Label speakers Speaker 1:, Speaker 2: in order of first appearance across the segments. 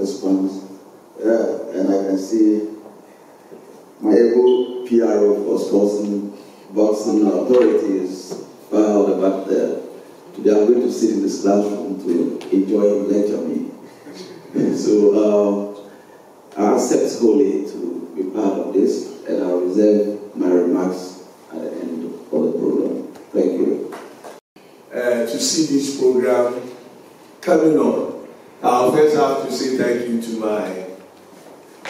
Speaker 1: response. And I can see my able PRO for Sports and Boxing Authority is filed back there. Today I'm going to sit in this classroom to enjoy him lecture me. So I accept wholly to be part of this, and I'll reserve my remarks at the end of the program. Thank you.
Speaker 2: To see this program coming on, I'll first have to say thank you to my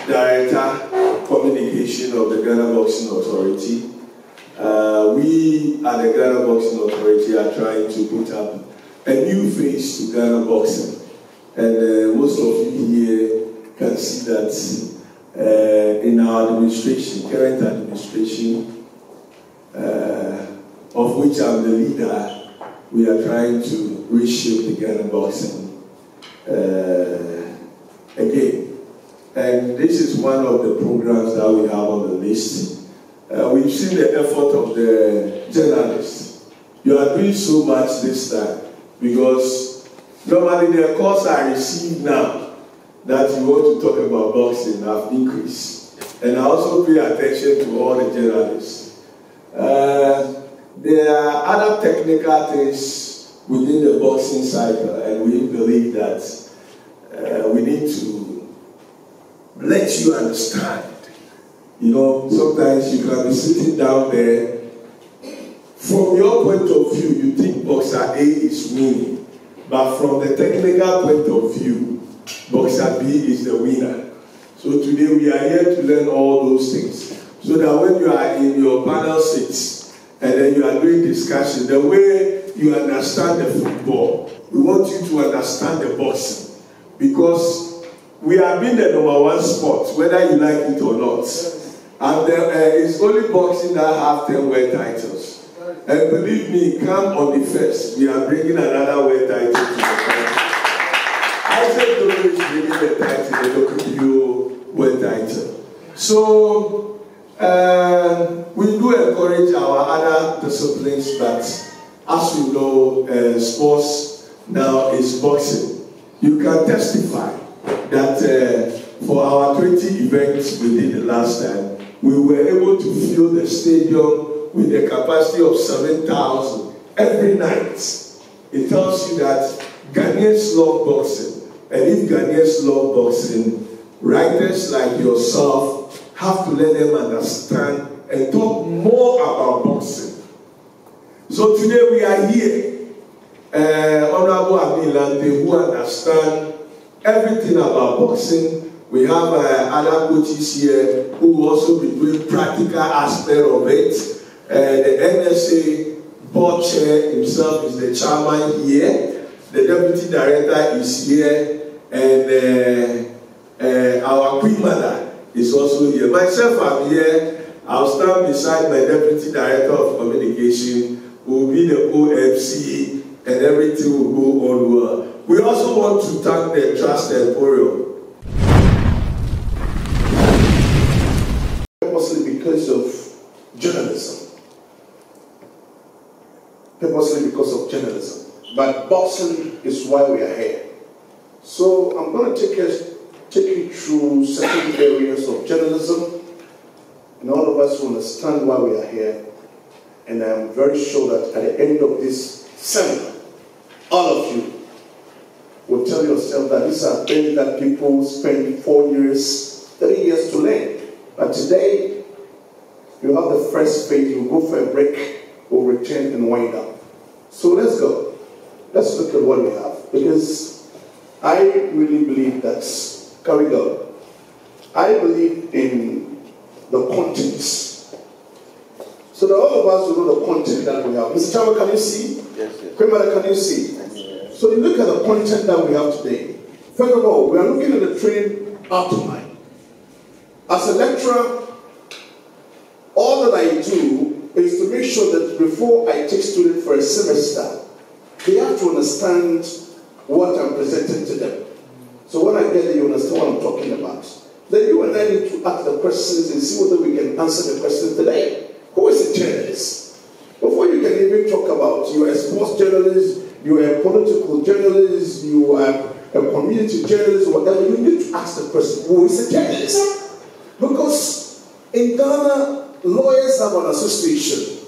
Speaker 2: Director, Communication of the Ghana Boxing Authority. We at the Ghana Boxing Authority are trying to put up a new face to Ghana boxing. And most of you here can see that in our administration, current administration, of which I'm the leader, we are trying to reshape the Ghana boxing again. And this is one of the programs that we have on the list. We've seen the effort of the journalists. You are doing so much this time because normally the calls I receive now that you want to talk about boxing have increased. And I also pay attention to all the journalists. There are other technical things within the boxing cycle, and we believe that we need to let you understand. You know, sometimes you can be sitting down there. From your point of view, you think boxer A is winning. But from the technical point of view, boxer B is the winner. So today we are here to learn all those things. So that when you are in your panel seats and then you are doing discussion, the way you understand the football, we want you to understand the boxing. Because we have been the #1 sport, whether you like it or not. And it's only boxing that have 10 world titles. And believe me, come on the 1st, we are bringing another world title to the country. I said Dodo is bringing the title, the Dokupio world title. So we do encourage our other disciplines, but as we know, sports now is boxing. You can testify that for our 20 events we did the last time, we were able to fill the stadium with a capacity of 7,000 every night. It tells you that Ghanaians love boxing. And if Ghanaians love boxing, writers like yourself have to let them understand and talk more about boxing. So today we are here. Honorable Amin Lante, who understand everything about boxing. We have other coaches here who will also be doing practical aspect of it. The NSA board chair himself is the chairman here. The deputy director is here, and our queen mother is also here. Myself, I'm here. I'll stand beside my deputy director of communication, who will be the OMC, and everything will go on well. We also want to thank the Trust Emporium.
Speaker 3: Purposely because of journalism. Purposely because of journalism. But boxing is why we are here. So I'm going to take you through certain areas of journalism, and all of us will understand why we are here. And I'm very sure that at the end of this seminar, all of you will tell yourself that these are things that people spend 4 years, 3 years to learn. But today, you have the first phase, you go for a break, we'll return and wind up. So let's go. Let's look at what we have. Because I really believe that, can we go? I believe in the contents. So that all of us will know the content that we have. Mr. Chama, can you see?
Speaker 1: Yes, yes.
Speaker 3: Kwemada, can you see? Yes. So you look at the content that we have today. First of all, we are looking at the training outline. As a lecturer, all that I do is to make sure that before I take students for a semester, they have to understand what I'm presenting to them. So when I get there, you understand what I'm talking about. Then you and I need to ask the questions and see whether we can answer the questions today. Who is a journalist? Before you can even talk about you are a sports journalist, you are a political journalist, you are a a community journalist or whatever, you need to ask the person who is a journalist. Because in Ghana, lawyers have an association.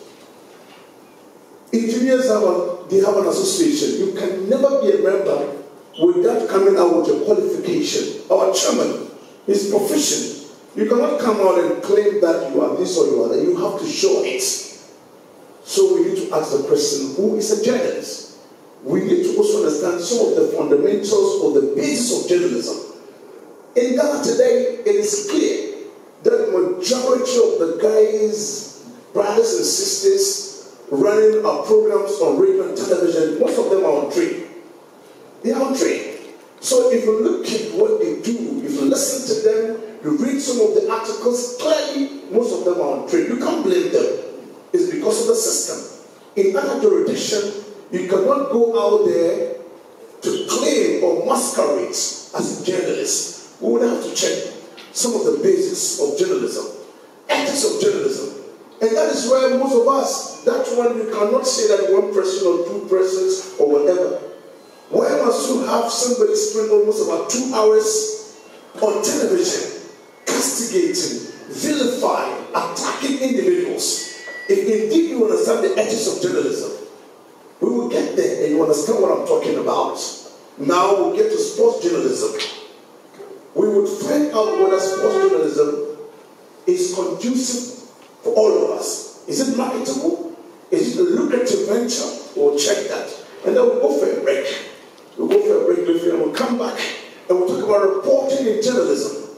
Speaker 3: Engineers have an association. You can never be a member without coming out with your qualification. Our chairman is proficient. You cannot come out and claim that you are this or you are that. You have to show it. So we need to ask the question, who is a journalist? We need to also understand some of the fundamentals or the basis of journalism. In Ghana today, it is clear that the majority of the guys, brothers and sisters running our programs on radio and television, most of them are on trade. They are on trade. So if you look at what they do, if you listen to them, you read some of the articles, clearly most of them are on trade. You can't blame them. It's because of the system. In other jurisdictions, you cannot go out there to claim or masquerade as a journalist. We would have to check some of the basics of journalism, ethics of journalism. And that is where most of us, that one you cannot say that one person or two persons or whatever. Why must you have somebody spend almost about 2 hours on television, castigating, vilifying, attacking individuals? If indeed you understand the ethics of journalism, we will get there and you understand what I'm talking about. Now we'll get to sports journalism. We would find out whether sports journalism is conducive for all of us. Is it marketable? Is it a lucrative venture? We'll check that. And then we'll go for a break. We'll go for a break briefly and we'll come back and we'll talk about reporting in journalism.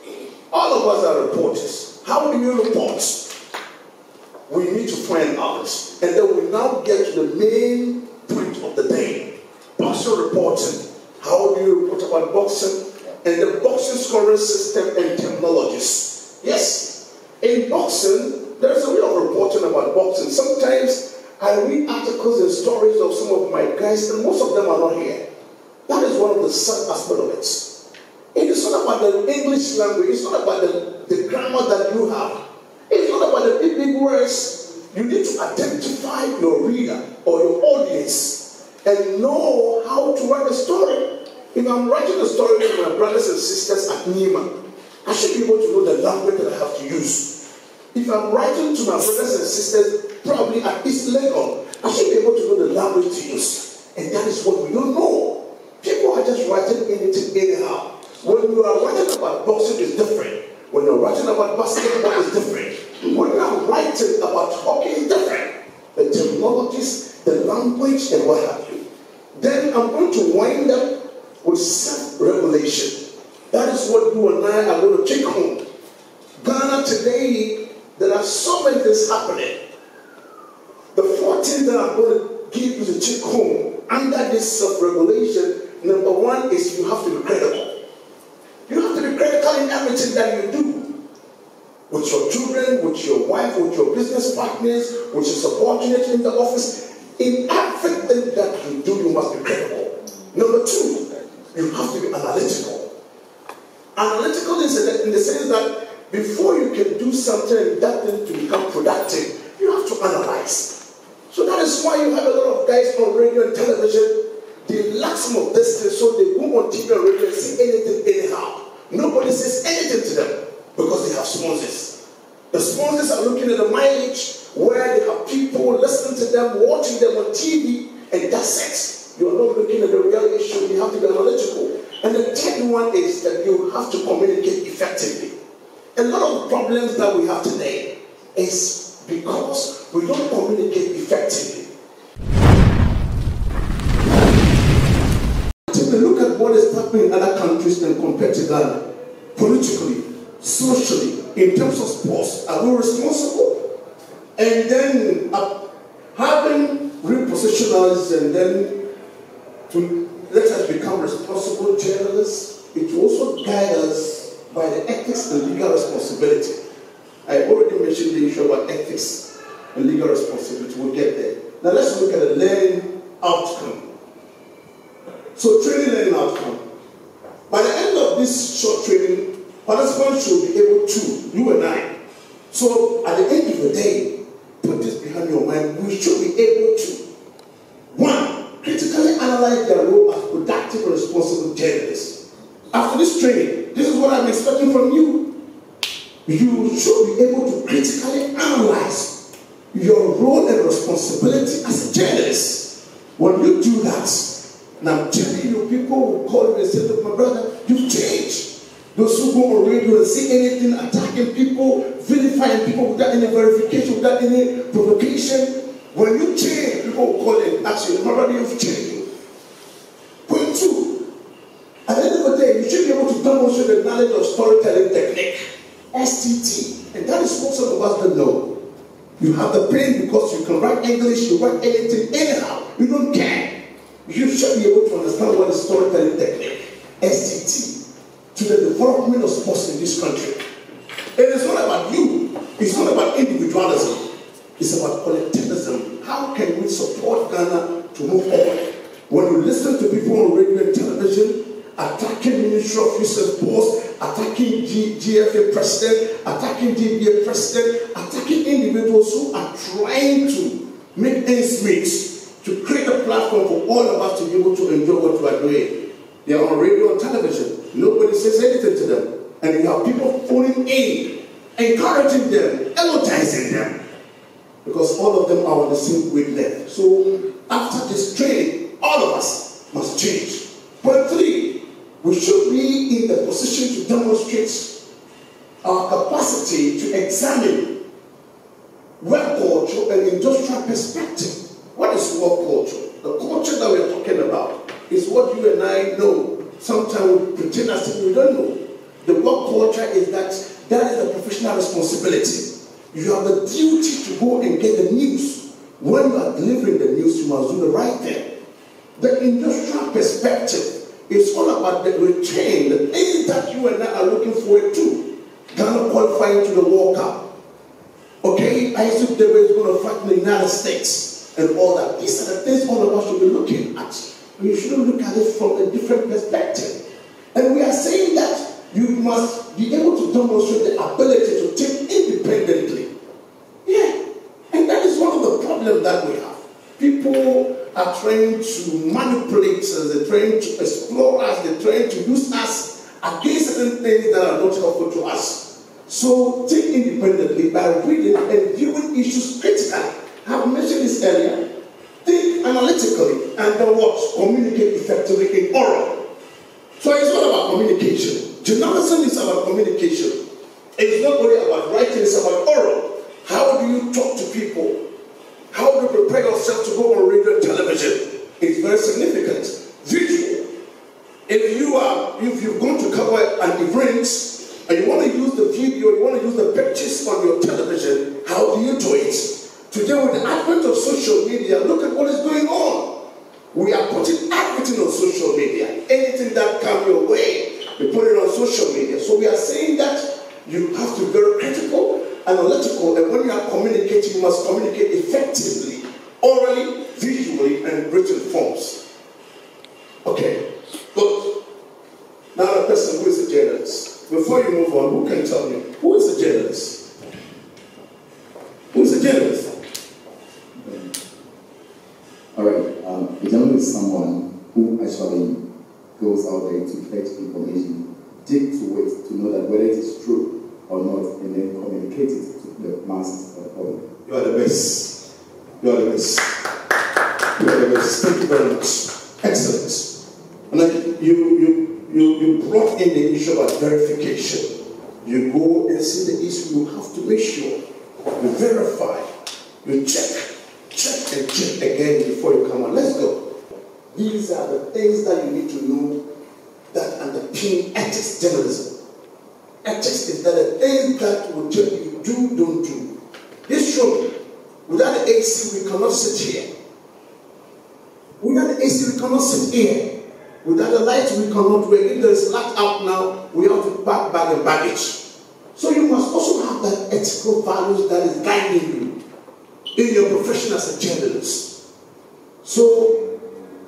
Speaker 3: All of us are reporters. How do you report? We need to find out. And then we now get to the main point of the day. Boxing reporting. How do you report about boxing? And the boxing scoring system and technologies. Yes, in boxing, there's a way of reporting about boxing. Sometimes I read articles and stories of some of my guys, and most of them are not here. That is one of the sad aspects of it. It is not about the English language. It's not about the grammar that you have. It's not about the big words. You need to identify your reader or your audience and know how to write a story. If I'm writing a story with my brothers and sisters at Nima, I should be able to know the language that I have to use. If I'm writing to my brothers and sisters, probably at East Legon, I should be able to know the language to use. And that is what we don't know. People are just writing anything anyhow. When you are writing about boxing, it's different. When you're writing about basketball, it's different. When you are writing about hockey, it's different. The technologies, the language, and what have you. Then I'm going to wind up with self-regulation. That is what you and I are going to take home. Ghana today, there are so many things happening. The 14 that I'm going to give you to take home under this self-regulation, number one is you have to be credible. You have to be critical in everything that you do. With your children, with your wife, with your business partners, with your subordinates in the office. In everything that you do, you must be credible. Number two, you have to be analytical. Analytical is in the sense that before you can do something and that thing to become productive, you have to analyze. So that is why you have a lot of guys on radio and television. They lack some of this thing, so they go on TV and radio and say anything anyhow. Nobody says anything to them because they have sponsors. The sponsors are looking at the mileage where they have people listening to them, watching them on TV, and that's it. You are not looking at the real issue. You have to be analytical. And the third one is that you have to communicate effectively. A lot of problems that we have today is because we don't communicate effectively. Take a look at what is happening in other countries and compare to Ghana. Politically, socially, in terms of sports, are we responsible? And then having repositionals and then to let us become responsible journalists, it will also guide us by the ethics and legal responsibility. I already mentioned the issue about ethics and legal responsibility. We'll get there. Now let's look at the learning outcome. So training learning outcome. By the end of this short training, participants should be able to, you and I. So at the end of the day, put this behind your mind, we should be able to, one, critically analyze their role as productive and responsible journalists. after this training, this is what I'm expecting from you. You should be able to critically analyze your role and responsibility as a journalist. When you do that, and I'm telling you, people will call you and say, look, my brother, you've changed. Those who go on radio and see anything attacking people, vilifying people without any verification, without any provocation, when you change, people will call and ask you, my brother, you've changed. Point two, at the end of the day, you should be able to demonstrate the knowledge of storytelling technique, STT, and that is what some of us don't know. You have the brain because you can write English, you write anything, anyhow, you don't care. You should be able to understand what is storytelling technique, STT, to the development of sports in this country. It is not about you. It's not about individualism. It's about collectivism. How can we support Ghana to move forward? When you listen to people on radio and television attacking Ministry of Youth Sports, attacking GFA president, attacking GBA president, attacking individuals who are trying to make ends meet, to create a platform for all of us to be able to enjoy what we are doing. They are on radio and television. Nobody says anything to them. And you have people phoning in, encouraging them, elogizing them. Because all of them are on the same wavelength. So after this training, all of us must change. Point three, we should be in the position to demonstrate our capacity to examine work culture and industrial perspective. What is work culture? The culture that we are talking about is what you and I know. Sometimes we pretend as if we don't know. The work culture is that is the professional responsibility. You have the duty to go and get the news. When you are delivering the news, you must do the right thing. The industrial perspective is all about the retain, the things that you and I are looking forward to. Ghana qualifying to the World Cup. Okay, Isaac Davis is going to fight in the United States and all that. These are the things all of us should be looking at. You shouldn't look at it from a different perspective. And we are saying that you must be able to demonstrate the ability to think independently. Yeah. And that is one of the problems that we have. People are trying to manipulate us, they're trying to explore us, they're trying to use us against certain things that are not helpful to us. So think independently by reading and viewing issues critically. I have mentioned this earlier. Think analytically and then what? Communicate effectively in oral. So it's not about communication. Journalism is about communication. It's not only about writing, it's about oral. How do you talk to people? How do you prepare yourself to go on radio and television? It's very significant. Visual. If you've gone to cover an event and you want to use the video, you want to use the pictures on your television, how do you do it? Today, with the advent of social media, look at what is going on. We are putting everything on social media. Anything that comes your way, we put it on social media. So we are saying that you have to be very critical, analytical, and when you are communicating, you must communicate effectively, orally, visually, and written forms. Okay, good. Now the person who is a journalist. Before you move on, who can tell me, who is a journalist? Who is a journalist?
Speaker 4: All right, a journalist is someone who actually goes out there to fetch information, dig to it to know that whether it is true or not, and then communicate it to the masses of the public.
Speaker 3: You are the best. You are the best. You are the best. Thank you very much. Excellent. And then you brought in the issue about verification. You go and see the issue. You have to make sure you verify, you check and check again before you come on. Let's go. These are the things that you need to know that underpin ethics journalism. Ethics is that the things that will tell you do, don't do. This show, without the AC, we cannot sit here. Without the AC, we cannot sit here. Without the light, we cannot wait. If there is light out now, we have to pack bag and baggage. So you must also have that ethical values that is guiding you in your profession as a journalist. So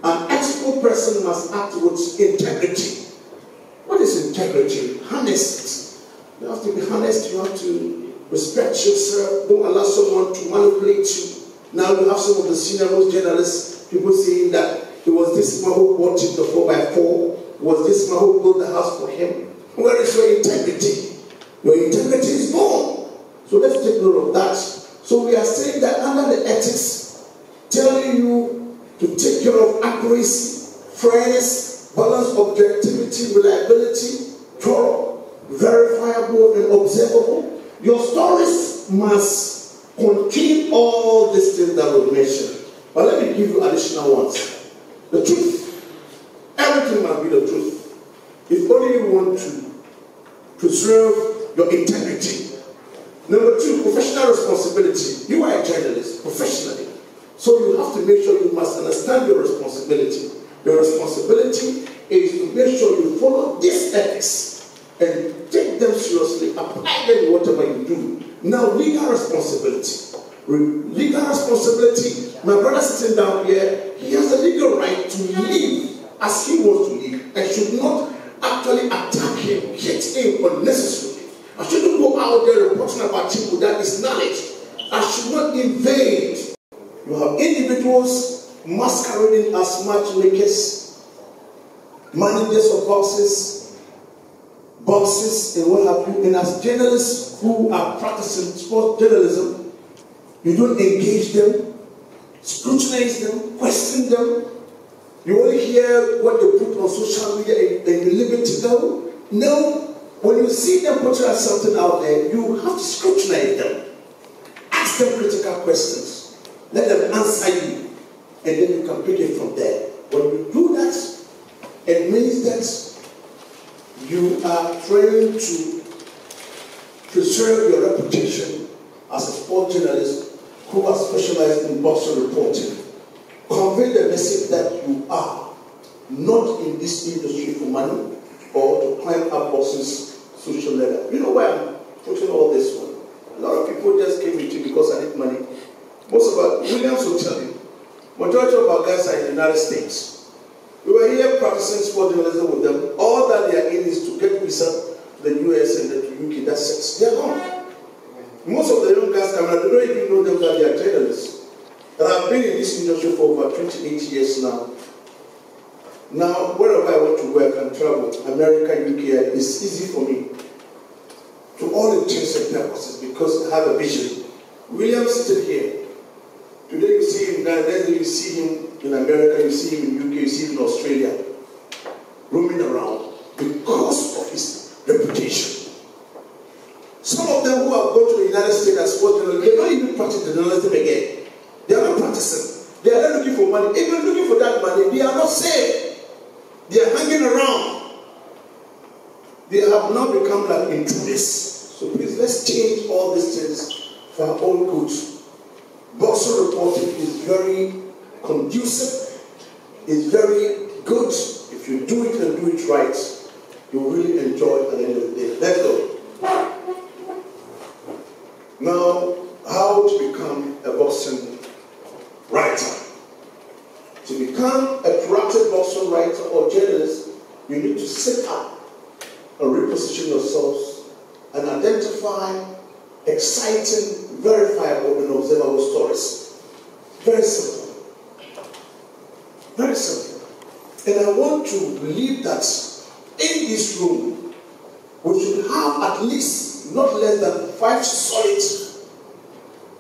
Speaker 3: an ethical person must act with integrity. What is integrity? Honest. You have to be honest. You have to respect yourself. Don't allow someone to manipulate you. Now you have some of the senior most journalists, people saying that there was this man who bought it the 4x4 Was this man who built the house for him? Where is your integrity? Your integrity is gone. So let's take note of that. So we are saying that under the ethics, telling you to take care of accuracy, fairness, balance, objectivity, reliability, thorough, verifiable, and observable. Your stories must contain all these things that we mentioned. But let me give you additional ones. The truth. Everything must be the truth. If only you want to preserve your integrity. Number two, professional responsibility. You are a journalist professionally. So you have to make sure you must understand your responsibility. Your responsibility is to make sure you follow these ethics and take them seriously, apply them in whatever you do. Now, legal responsibility. Legal responsibility, my brother sitting down here, he has a legal right to live as he wants to live and should not actually attack him, hit him unnecessarily. I shouldn't go out there reporting about him without his knowledge. I should not invade. You have individuals masquerading as matchmakers, managers of boxes, and what have you. And as journalists who are practicing sports journalism, you don't engage them, scrutinize them, question them. You only hear what they put on social media and you leave it to them. No, when you see them putting something out there, you have to scrutinize them. Ask them critical questions. Let them answer you. And then you can pick it from there. When you do that, it means that you are trying to preserve your reputation as a sport journalist who has specialized in boxing reporting. Convey the message that you are not in this industry for money or to climb up boxing's social ladder. You know why I'm putting all this one? A lot of people just came into because I need money. Most of us, Williams will tell you, majority of our guys are in the United States. We were here practicing sport journalism with them. All that they are in is to get visa to the US and the UK. That's it. They're gone. Most of the young guys come out, they don't even know them that they are journalists. And I've been in this industry for over 28 years now. Now, wherever I want to work and travel, America, UK, it's easy for me. To all intents and purposes, because I have a vision. William sitting here. Today you see him, then you see him in America, you see him in UK, you see him in Australia. Roaming around because of his reputation. Some of them who have gone to the United States as sports journalists, they don't even practice the journalism again. They are not practicing. They are not looking for money. Even looking for that money, they are not safe. They are hanging around. They have now become like intruders. So please, let's change all these things for our own good. Boxing reporting is very conducive. It's very good. If you do it and do it right, you will really enjoy it at the end of the day. Let's go. Now, how to become a boxing writer. To become a proactive boxing writer or journalist, you need to sit up and reposition yourselves and identify exciting, verifiable, and observable stories. Very simple. Very simple. And I want to believe that in this room, we should have at least not less than 5 solid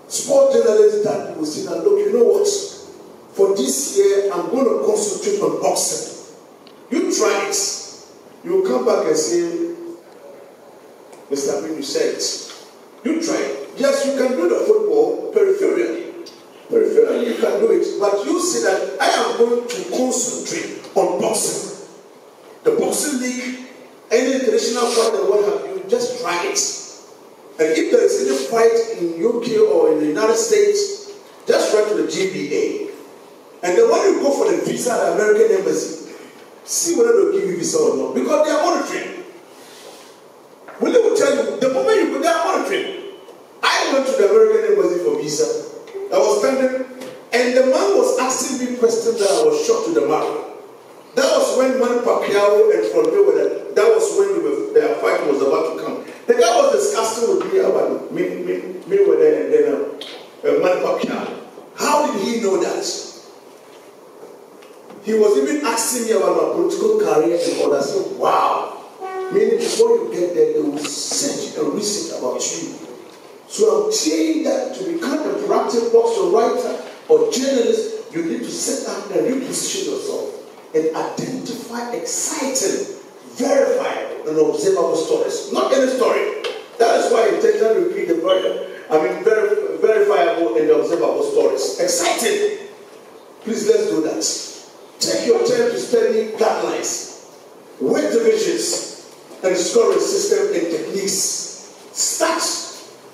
Speaker 3: sport journalists that will sit and look, you know what? For this year, I'm going to concentrate on boxing. You try it. You will come back and say, Mr. Amin, you said it. You try it. Yes, you can do the football peripherally. Peripherally, you can do it. But you see that I am going to concentrate on boxing. The boxing league, any traditional fight and what have you, just try it. And if there is any fight in UK or in the United States, just write to the GBA. And then when you go for the visa at the American Embassy, see whether they'll give you visa or not. Because they are monitoring. Willie will tell you, the moment you go, they are monitoring. I went to the American Embassy for visa. I was standing, and the man was asking me questions that I was shocked to the marrow. That was when Manny Pacquiao and Floyd Mayweather, that was when their fight was about to come. The guy was discussing with me about Mayweather and then Manny Pacquiao. How did he know that? He was even asking me about my political career and other before you get there, they will search and research about you. So I'm saying that to become a proactive boxer writer or journalist, you need to set up and reposition yourself and identify exciting, verifiable, and observable stories. Not any story. That is why I intentionally repeat the word. Verifiable and observable stories. Exciting. Please, let's do that. Take your time to study guidelines, weight divisions, and scoring system and techniques. Start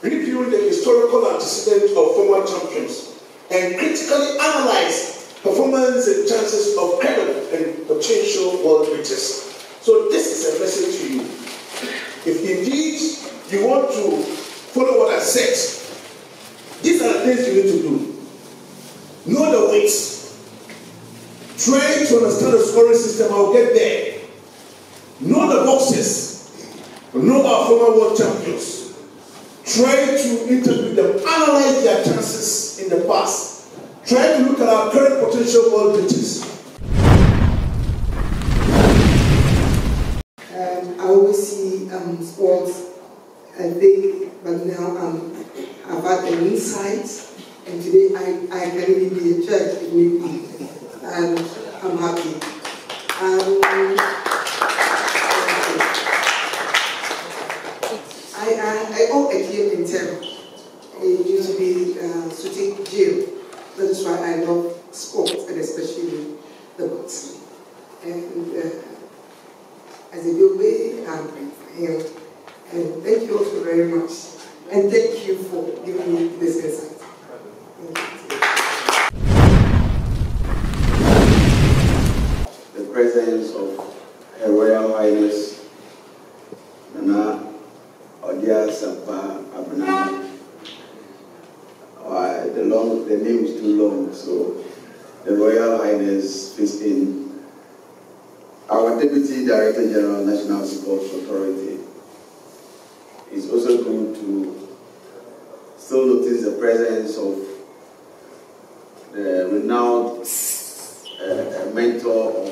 Speaker 3: reviewing the historical antecedents of former champions and critically analyze performance and chances of credible and potential world beaters. So this is a message to you. If indeed you want to follow what I said, these are the things you need to do. Know the weights. Try to understand the scoring system. I'll get there. Know the boxes. Know our former world champions. Try to interview them. Analyze their chances in the past. Try to look at our current potential world beaters.
Speaker 5: I always see sports as big, but now I've had an insight, and today I can even be a church if need be, and I'm happy. I own a gym in Terra. It used to be Sutik Gym. That is why I love sports, and especially the boxing. And as a good way, I'm here. And thank you also very much. And thank you for giving me this insight.
Speaker 1: The presence of Her Royal Highness Nana Odia Sapa Abna. The name is too long, so the Royal Highness Fistin, our Deputy Director General, National Sports Authority, is also going to still notice the presence of the renowned mentor of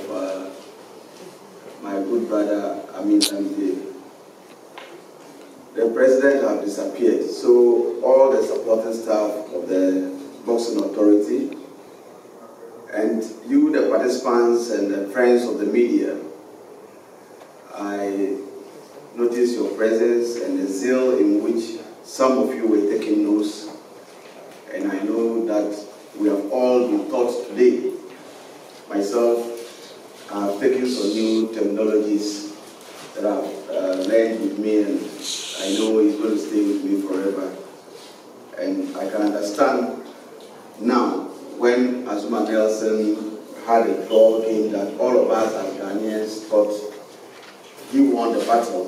Speaker 1: my good brother Amin Amide. The president has disappeared, so all the supporting staff of the Boxing Authority and you, the participants and the friends of the media, I notice your presence and the zeal in which some of you were taking notes, and I know that we have all been taught today. Myself, I have taken some new terminologies that I've learned with me, and I know it's going to stay with me forever. And I can understand now when Azuma Nelson had a draw game that all of us as Ghanaians thought he won the battle,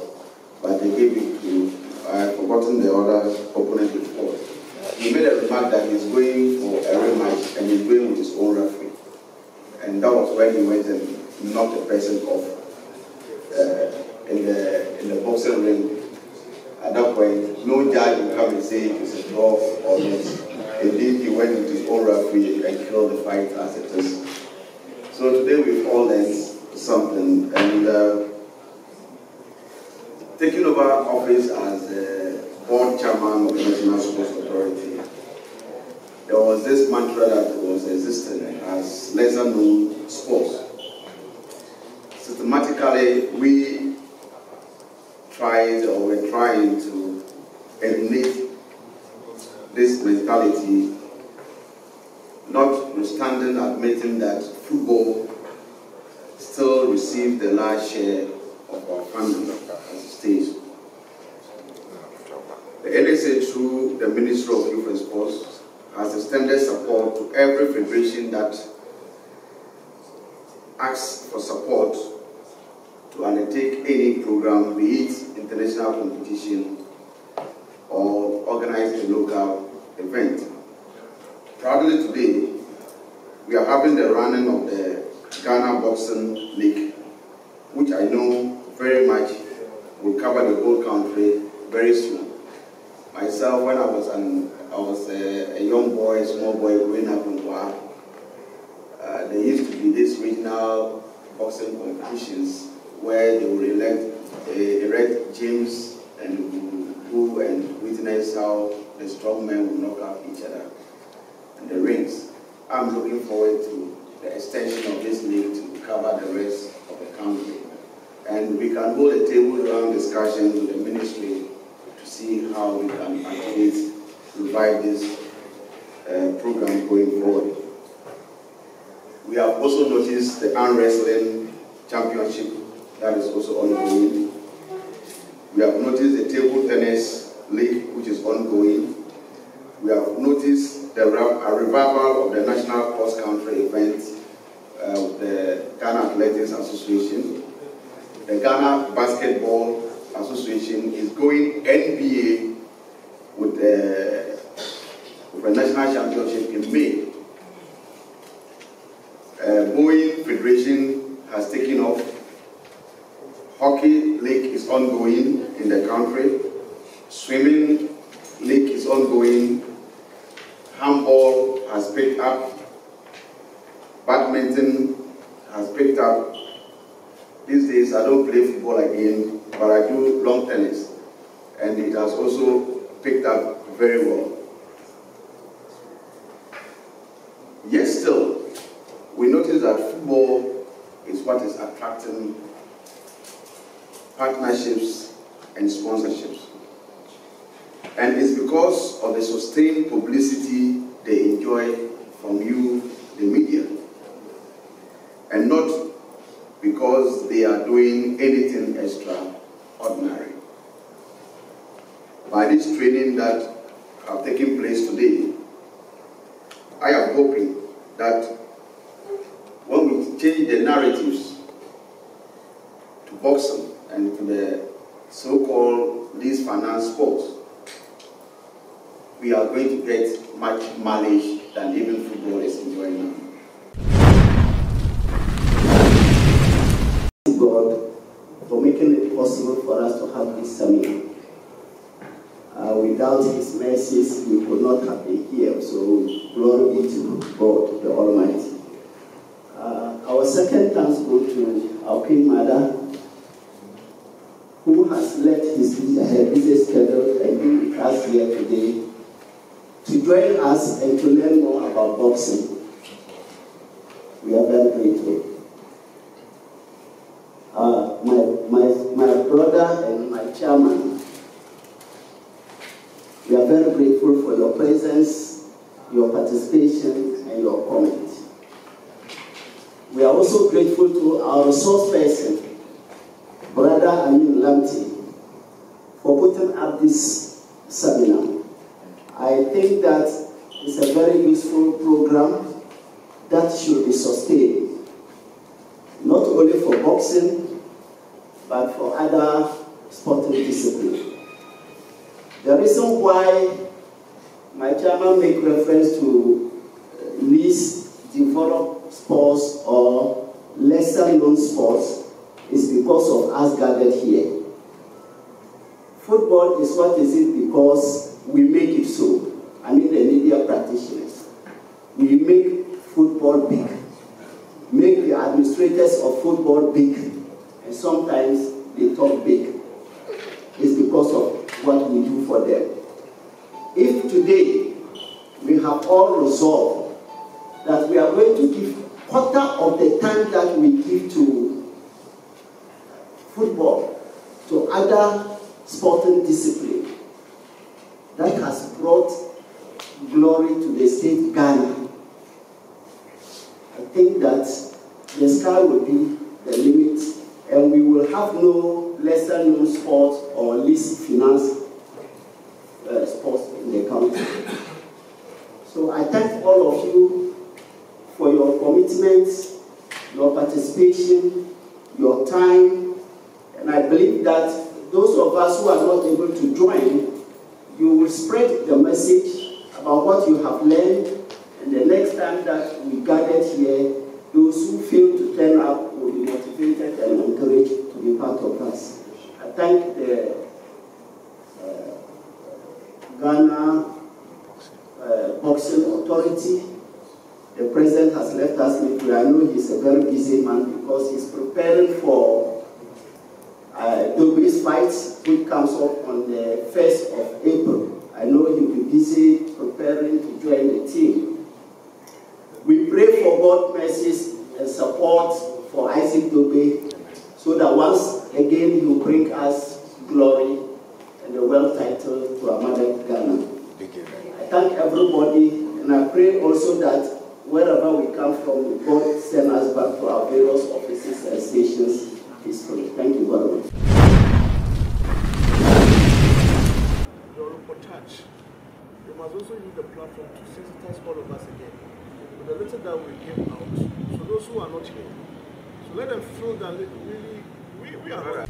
Speaker 1: but they gave it to, I've forgotten the other opponent before. He made a remark that he's going for a rematch and he's going with his own referee. And that was when he went and knocked the person off in the boxing ring. At that point, no judge will come and say it's a draw or not. Indeed, he went with his own referee and killed the fight as it is. So today we've all learned something, and taking over office as board chairman of the National Sports Authority, there was this mantra that was existing as lesser known sports. Systematically, we tried or were trying to eliminate this mentality, notwithstanding admitting that football still receives the large share of our funding as a state. The NSA, through the Ministry of Youth and Sports, has extended support to every federation that asks for support to undertake any program, be it international competition or organize a local event. Proudly today, we are having the running of the Ghana Boxing League, which I know very much will cover the whole country very soon. Myself, when I was a young boy, small boy growing up in Wa, there used to be these regional boxing competitions where they would elect
Speaker 6: Red James and who and witness how the strong men will knock out each other in the rings. I'm looking forward to the extension of this league to cover the rest of the country. And we can hold a table-round discussion with the ministry to see how we can actually revive this program going forward. We have also noticed the arm wrestling championship that is also ongoing. We have noticed the table tennis league which is ongoing. We have noticed a revival of the national cross-country event, the Ghana Athletics Association. The Ghana Basketball Association is going NBA with a national championship in May. Boeing Federation has taken off. Hockey league is ongoing in the country. Swimming league is ongoing. Handball has picked up. Badminton has picked up. These days I don't play football again, but I do lawn tennis, and it has also picked up very well. Yet still, we notice that football is what is attracting partnerships and sponsorships. And it's because of the sustained publicity they enjoy from you, the media, and not because they are doing anything extraordinary. By this training that have taken place today, I am hoping that when we change the narratives to boxing and to the so-called least financed sports, we are going to get much mileage than even football is enjoying now.
Speaker 7: God for making it possible for us to have this seminar. Without His mercies, we could not have been here. So glory be to God, the Almighty. Our second thanks go to our Queen Mother, who has left her busy schedule and been with us here today to join us and to learn more about boxing. We are very grateful. My brother and my chairman, we are very grateful for your presence, your participation, and your comment. We are also grateful to our resource person, Brother Amin Lamti, for putting up this seminar. I think that it's a very useful program that should be sustained, not only for boxing, but for other sporting disciplines. The reason why my chairman make reference to least developed sports or lesser known sports is because of us gathered here. Football is what is it because we make it so. I mean the media practitioners. We make football big. Make the administrators of football big. And sometimes they talk big. It's because of what we do for them. If today we have all resolved that we are going to give quarter of the time that we give to football to other sporting disciplines, that has brought glory to the state Ghana. I think that the sky will be the limit, and we will have no lesser known sports or least financed sports in the country. So I thank all of you for your commitment, your participation, your time, and I believe that those of us who are not able to join, you will spread the message about what you have learned, and the next time that we gather here, those who fail to turn up will be motivated and encouraged to be part of us. I thank the Ghana Boxing Authority. The president has left us, but I know he's a very busy man because he's preparing for Dobe his fight, which comes up on the 1st of April. I know he'll be busy preparing to join the team. We pray for God's mercies and support for Isaac Dogbe, so that once again he will bring us glory and a world title to our mother Ghana. I thank everybody, and I pray also that wherever we come from, God send us back to our various offices and stations peacefully. Thank you very much.
Speaker 3: Your reportage, you must also use the platform to sensitize all of us again with the letter that we gave out. So those who are not here, so let them feel that really we are not.